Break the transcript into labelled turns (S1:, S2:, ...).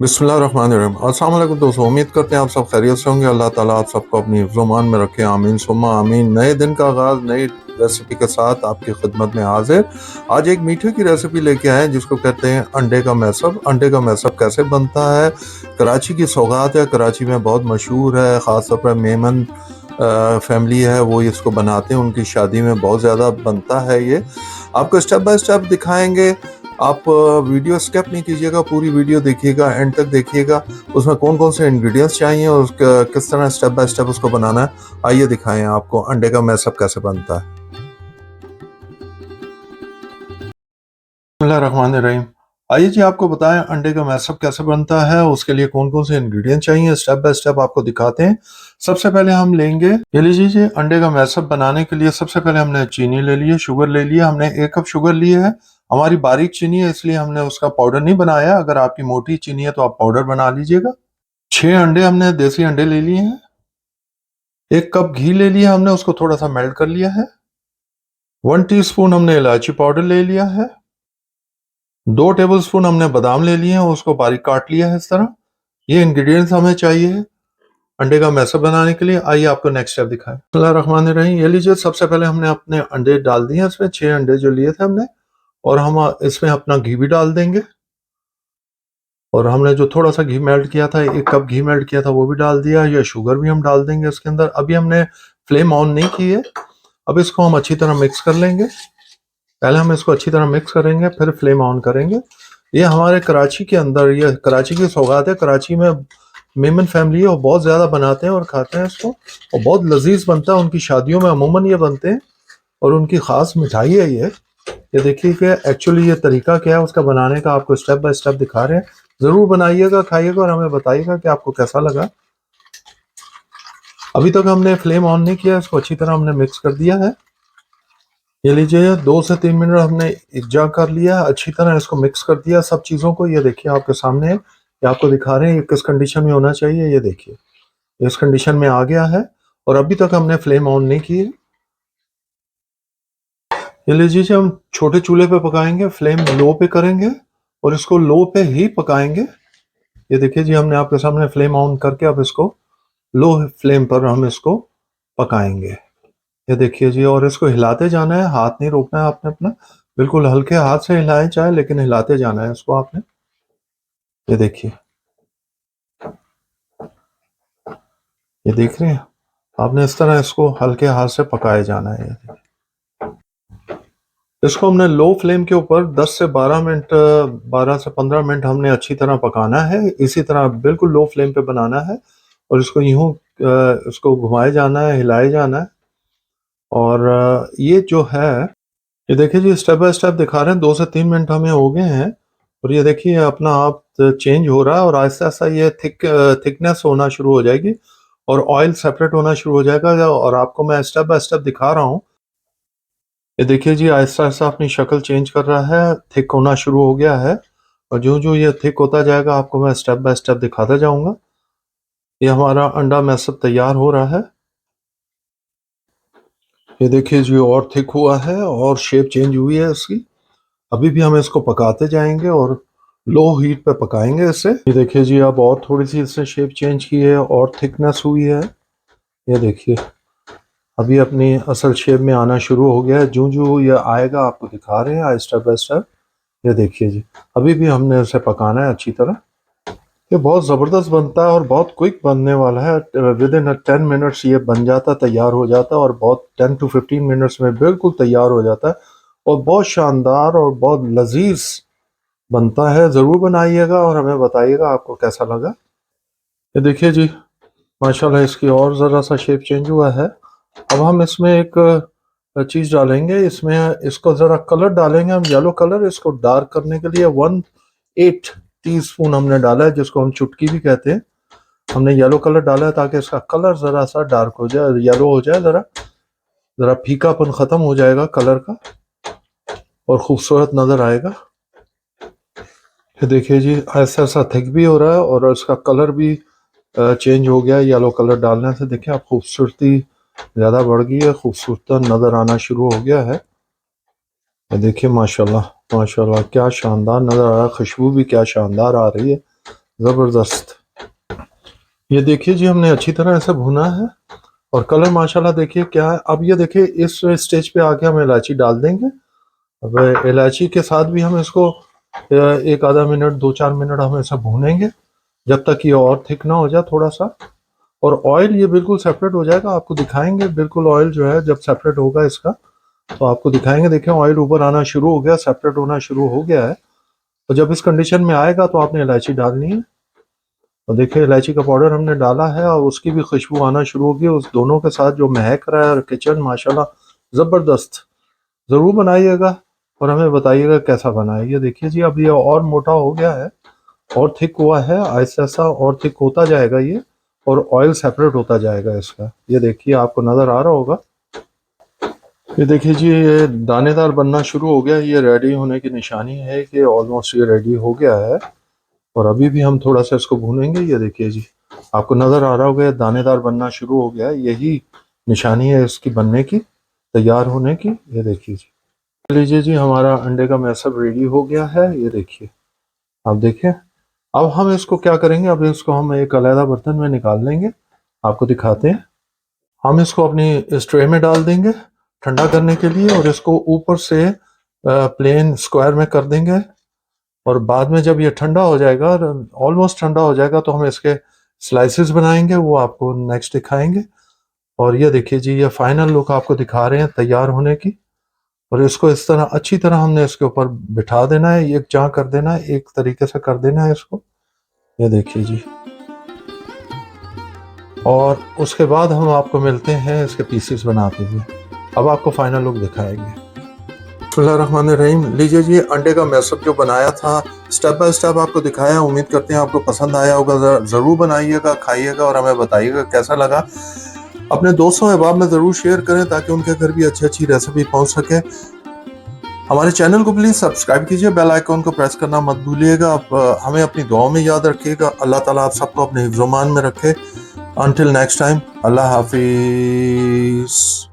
S1: बिस्मिल्लाहिर्रहमानिर्रहीम। अस्सलाम वालेकुम दोस्तों, उम्मीद करते हैं आप सब खैरियत से होंगे। अल्लाह ताला आप सबको अपनी हिफ्ज़-ओ-मान में रखे, आमीन सुम्मा आमीन। नए दिन का आगाज़ नई रेसिपी के साथ आपकी खिदमत में हाजिर। आज एक मीठे की रेसिपी लेके आए हैं जिसको कहते हैं अंडे का मैसअप। अंडे का मैसअप कैसे बनता है, कराची की सौगात है, कराची में बहुत मशहूर है। ख़ास तौर पर मेमन फैमिली है वो इसको बनाते हैं, उनकी शादी में बहुत ज़्यादा बनता है ये। आपको स्टेप बाय स्टेप दिखाएंगे। आप वीडियो स्किप नहीं कीजिएगा, पूरी वीडियो देखिएगा, एंड तक देखिएगा। उसमें कौन कौन से इंग्रेडिएंट्स चाहिए और किस तरह स्टेप बाय स्टेप उसको बनाना है। आइए दिखाएं आपको अंडे का मैसअप कैसे बनता है। बिस्मिल्लाहिर्रहमानिर्रहीम। आइए जी आपको बताएं अंडे का मैसअप कैसे बनता है, उसके लिए कौन कौन से इंग्रेडिएंट चाहिए, स्टेप बाय स्टेप आपको दिखाते हैं। सबसे पहले हम लेंगे, ये लीजिए जी, अंडे का मैसअप बनाने के लिए सबसे पहले हमने चीनी ले ली है, शुगर ले लिया। हमने 1 कप शुगर ली है। हमारी बारीक चीनी है इसलिए हमने उसका पाउडर नहीं बनाया। अगर आपकी मोटी चीनी है तो आप पाउडर बना लीजिएगा। 6 अंडे हमने देसी अंडे ले लिए हैं। 1 कप घी ले लिया हमने, उसको थोड़ा सा मेल्ट कर लिया है। 1 टीस्पून हमने इलायची पाउडर ले लिया है। 2 टेबल स्पून हमने बादाम ले लिए हैं, उसको बारीक काट लिया है इस तरह। ये इंग्रेडिएंट्स हमें चाहिए अंडे का मैसअप बनाने के लिए। आइए आपको नेक्स्ट स्टेप दिखाएं। बिस्मिल्लाहिर्रहमानिर्रहीम। ये लीजिए, सबसे पहले हमने अपने अंडे डाल दिए हैं इसमें, 6 अंडे जो लिए थे हमने। और हम इसमें अपना घी भी डाल देंगे। और हमने जो थोड़ा सा घी मेल्ट किया था, 1 कप घी मेल्ट किया था, वो भी डाल दिया। या शुगर भी हम डाल देंगे इसके अंदर। अभी हमने फ्लेम ऑन नहीं की है। अब इसको हम अच्छी तरह मिक्स कर लेंगे। पहले हम इसको अच्छी तरह मिक्स करेंगे, फिर फ्लेम ऑन करेंगे। ये हमारे कराची के अंदर, ये कराची की सौगात है। कराची में मेमन फैमिली है और बहुत ज़्यादा बनाते हैं और खाते हैं इसको, और बहुत लजीज बनता है। उनकी शादियों में अमूमन ये बनते हैं और उनकी ख़ास मिठाई है ये देखिए कि एक्चुअली ये तरीका क्या है उसका बनाने का, आपको स्टेप बाय स्टेप दिखा रहे हैं। ज़रूर बनाइएगा, खाइएगा और हमें बताइएगा कि आपको कैसा लगा। अभी तक हमने फ्लेम ऑन नहीं किया, इसको अच्छी तरह हमने मिक्स कर दिया है। ये लीजिए, 2 से 3 मिनट हमने इकजा कर लिया, अच्छी तरह इसको मिक्स कर दिया सब चीज़ों को। ये देखिए आपके सामने है, ये आपको दिखा रहे हैं ये किस कंडीशन में होना चाहिए। ये देखिए इस कंडीशन में आ गया है और अभी तक हमने फ्लेम ऑन नहीं की है। ये लीजिए जी, हम छोटे चूल्हे पे पकाएंगे, फ्लेम लो पे करेंगे और इसको लो पे ही पकाएंगे। ये देखिए जी, हमने आपके सामने फ्लेम ऑन करके अब इसको लो फ्लेम पर हम इसको पकाएंगे। ये देखिए जी, और इसको हिलाते जाना है, हाथ नहीं रोकना है आपने अपना। बिल्कुल हल्के हाथ से हिलाएं चाहे, लेकिन हिलाते जाना है इसको आपने। ये देखिए, ये देख रहे हैं आपने, इस तरह इसको हल्के हाथ से पकाए जाना है। इसको हमने लो फ्लेम के ऊपर 10 से 12 मिनट, 12 से 15 मिनट हमने अच्छी तरह पकाना है। इसी तरह बिल्कुल लो फ्लेम पे बनाना है और इसको यूं इसको घुमाए जाना है, हिलाए जाना है। और ये जो है, ये देखिए जी, स्टेप बाय स्टेप दिखा रहे हैं। 2 से 3 मिनट हमें हो गए हैं और ये देखिए अपना आप चेंज हो रहा है और आहिस्ता आहिस्ता ये थिकनेस होना शुरू हो जाएगी और ऑयल सेपरेट होना शुरू हो जाएगा। और आपको मैं स्टेप बाय स्टेप दिखा रहा हूँ। ये देखिए जी, आहिस्ता आहिस्ता अपनी शक्ल चेंज कर रहा है, थिक होना शुरू हो गया है। और जो जो ये थिक होता जाएगा आपको मैं स्टेप बाय स्टेप दिखाता जाऊंगा। ये हमारा अंडा मैसअप तैयार हो रहा है। ये देखिए जी, और थिक हुआ है और शेप चेंज हुई है इसकी। अभी भी हम इसको पकाते जाएंगे और लो हीट पे पकाएंगे इसे। ये देखिए जी, अब और थोड़ी सी इससे शेप चेंज की है और थिकनेस हुई है। ये देखिए अभी अपनी असल शेप में आना शुरू हो गया है। जो जो ये आएगा आपको दिखा रहे हैं स्टेप बाय स्टेप। ये देखिए जी, अभी भी हमने इसे पकाना है अच्छी तरह। ये बहुत ज़बरदस्त बनता है और बहुत क्विक बनने वाला है। विद इन 10 मिनट्स ये बन जाता, तैयार हो जाता है और बहुत 10 to 15 मिनट्स में बिल्कुल तैयार हो जाता है और बहुत शानदार और बहुत लजीज बनता है। ज़रूर बनाइएगा और हमें बताइएगा आपको कैसा लगा। ये देखिए जी, माशाल्लाह इसकी और ज़रा सा शेप चेंज हुआ है। अब हम इसमें एक चीज़ डालेंगे, इसमें इसको ज़रा कलर डालेंगे हम, येलो कलर। इसको डार्क करने के लिए 1/8 टीस्पून हमने डाला है, जिसको हम चुटकी भी कहते हैं। हमने येलो कलर डाला है ताकि इसका कलर ज़रा सा डार्क हो जाए, येलो हो जाए, ज़रा ज़रा फीकापन ख़त्म हो जाएगा कलर का और खूबसूरत नज़र आएगा। ये देखिए जी, ऐसा ऐसा थिक भी हो रहा है और इसका कलर भी चेंज हो गया है। येलो कलर डालने से देखिए आप, खूबसूरती ज़्यादा बढ़ गई है, खूबसूरत नज़र आना शुरू हो गया है। ये देखिए माशाल्लाह माशाल्लाह, क्या शानदार नज़र आ रहा है, खुशबू भी क्या शानदार आ रही है। ज़बरदस्त। ये देखिए जी, हमने अच्छी तरह से भुना है और कलर माशाल्लाह देखिए क्या है। अब ये देखिए इस स्टेज पे आके हम इलायची डाल देंगे। अब इलायची के साथ भी हम इसको एक आधा मिनट 2-4 मिनट हम ऐसा भूनेंगे जब तक ये और थिक ना हो जाए थोड़ा सा। और ऑयल ये बिल्कुल सेपरेट हो जाएगा, आपको दिखाएंगे बिल्कुल। ऑयल जो है जब सेपरेट होगा इसका तो आपको दिखाएंगे। देखें ऑयल ऊपर आना शुरू हो गया, सेपरेट होना शुरू हो गया है। तो जब इस कंडीशन में आएगा तो आपने इलायची डालनी है। और देखिए इलायची का पाउडर हमने डाला है और उसकी भी खुशबू आना शुरू होगी। उस दोनों के साथ जो महक रहा है और किचन माशाल्लाह ज़बरदस्त। ज़रूर बनाइएगा और हमें बताइएगा कैसा बना है। ये देखिए जी, अब ये और मोटा हो गया है और थिक हुआ है। आहिस्ता आहिस्ता और थिक होता जाएगा ये, और ऑयल सेपरेट होता जाएगा इसका। ये देखिए आपको नज़र आ रहा होगा। ये देखिए जी, ये दानेदार बनना शुरू हो गया। ये रेडी होने की निशानी है कि ऑलमोस्ट ये रेडी हो गया है। और अभी भी हम थोड़ा सा इसको भूनेंगे। ये देखिए जी, आपको नज़र आ रहा होगा दानेदार बनना शुरू हो गया है। यही निशानी है इसकी बनने की, तैयार होने की। ये देखिए जी, लीजिए जी, हमारा अंडे का मैशअप रेडी हो गया है। ये देखिए, आप देखिए। अब हम इसको क्या करेंगे, अब इसको हम एक अलग बर्तन में निकाल लेंगे। आपको दिखाते हैं। हम इसको अपनी इस ट्रे में डाल देंगे ठंडा करने के लिए, और इसको ऊपर से प्लेन स्क्वायर में कर देंगे। और बाद में जब ये ठंडा हो जाएगा, ऑलमोस्ट ठंडा हो जाएगा, तो हम इसके स्लाइसेस बनाएंगे, वो आपको नेक्स्ट दिखाएंगे। और ये देखिए जी, ये फाइनल लुक आपको दिखा रहे हैं तैयार होने की। और इसको इस तरह अच्छी तरह हमने इसके ऊपर बिठा देना है, एक जहाँ कर देना है, एक तरीके से कर देना है इसको। ये देखिए जी, और उसके बाद हम आपको मिलते हैं इसके पीसेस बनाते हुए। अब आपको फाइनल लुक दिखाएंगे। बिस्मिल्लाहिर्रहमानिर्रहीम। लीजिए जी, अंडे का मैशअप जो बनाया था स्टेप बाय स्टेप आपको दिखाया। उम्मीद करते हैं आपको पसंद आया होगा। ज़रूर बनाइएगा, खाइएगा और हमें बताइएगा कैसा लगा। अपने दोस्तों अहबाब में ज़रूर शेयर करें ताकि उनके घर भी अच्छी अच्छी रेसिपी पहुंच सके। हमारे चैनल को प्लीज़ सब्सक्राइब कीजिए, बेल आइकॉन को प्रेस करना मत भूलिएगा। आप हमें अपनी दुआओं में याद रखिएगा। अल्लाह ताला आप सबको अपने हिफ्ज़-ओ-मान में रखे। Until next time, Allah Hafiz.